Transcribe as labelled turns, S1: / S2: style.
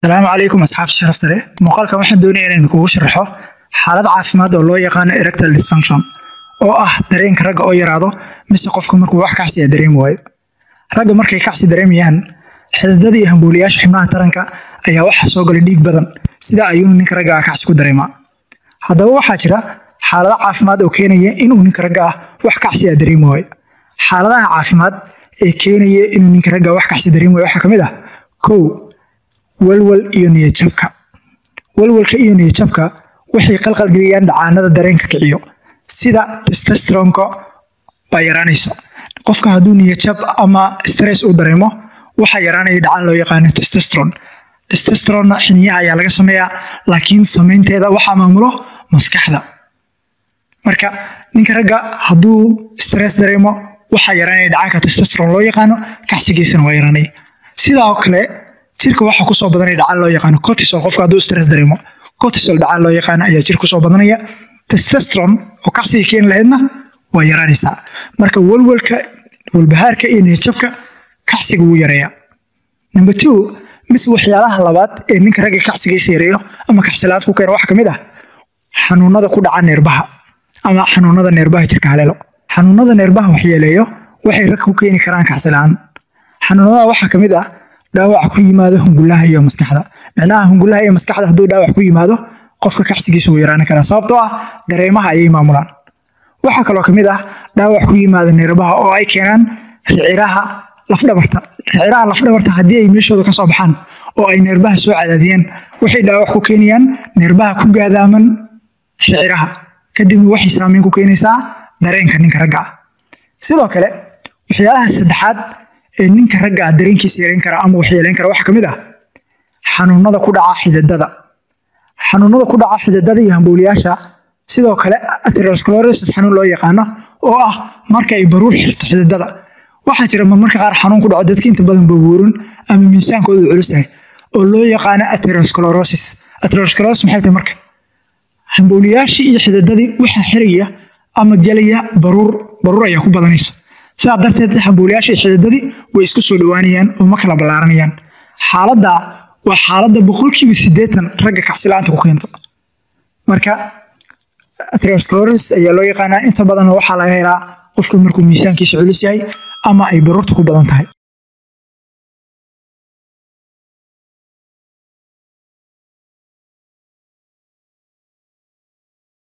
S1: السلام عليكم أصحاب الشرف سري مقالكم waxaan doonayaa inaan kugu sharaxo xaalad caafimaad oo loo yaqaan erectile dysfunction oo ah dareenka ragga oo yaraado mise qofka markuu wax kacsi dareemo waayo ragga markay kacsi dareemayaan xididada iyo hambuliyaasha xubnaha taranka ayaa waxa soo galay dhiig badan sida ayuu ninka ragga kacsi ku dareemaa haddaba waxaa jira xaalad caafimaad oo keenaya inuu ninka ragga wax kacsi dareemo waayo xaaladaha caafimaad ee keenaya inuu ninka ragga wax kacsi dareemo waayo waxa kamid ah walwal iyo niyad jabka walwalka iyo niyad jabka waxay qalqal geliyaan dhacaanada dareenka kiciyo sida testosteronka bayaraanaysa qofka hadduu niyad jab ama stress uu dareemo waxa yaraanaya dhacaan loo yaqaan testosteron xiniyaha ayaa laga sameeyaa laakiin sameynteeda waxa maamulo maskaxda marka ninka ragga hadduu stress dareemo waxa yaraanaya dhacaanka testosteron loo yaqaano kacsigiisana waa yaraanaya sidoo kale jirka waxa ku soo badanaya dhacaan loo yaqaan cortisol qofka hadduu stress dareemo cortisol dhacaan loo yaqaan ayaa jirka ku soo badanaya testosterone oo kacsiga keen lahaydna waa yaraanaysaa marka walbahaarka iyo niyad jabka kacsiga wuu yareeyaa number 2 mis waxyaalaha labaad ee ninka ragga kacsigiisa yareeyo ama kacsilaad ku keeno waxa kamid ah xanuunada ku dhaca neerbaha ama xanuunada neerbaha jirka haleelo xanuunada neerbaha waxyeeleeyo waxay rag ku keeni karaan kacsilaan xanuunada waxa kamid ah dhaawac ku yimaado hungulaha iyo maskaxda macnaha hungulaha iyo maskaxda hadduu dhaawac ku yimaado qofka kacsigiisa uu yaraan karaa sababtoo ah dareemaha ayay maamulaan waxa kale oo kamid ah dhaawac ku yimaado neerbaha oo ay keenaan riciraha lafdhabarta haddii ay meeshooda ka soo baxaan oo ay neerbaha soo cadaadiyeen waxay dhaawac ku keenayaan neerbaha ku gaadaaman riciraha kadibna waxay saameyn ku keenaysaa dareenka ninka ragga ah sidoo kale waxyaalaha saddexaad ee ninka ragga dareenkiisa yareyn kara ama wax yeelan kara waxa kamid ah xanuunada ku dhaca xididada iyo hambuliyaasha sidoo kale atherosclerosis xanuun loo yaqaan oo ah marka ay baruur xirto xididada waxa jira marka qaar xanuun ku dhaco dadka inta badan bawuuran ama miisaankoodu culus yahay oo loo yaqaan atherosclerosis maxay tahay marka hambuliyaasha iyo xididadii waxa xiriya ama galaya baruur ayaa ku badanaysa sidaa darteed hambuliyaasha iyo xididadii way isku soo dhawaanayaan oo ma kala balaaranayaan xaaladda waa xaaladda 80% ragga kacsilaanta ku keento marka atherosclerosis ayaa loo yaqaanaa inta badan waxaa laga helaa qofka markuu miisaankiisa culus yahay ama ay baruurta ku badan tahay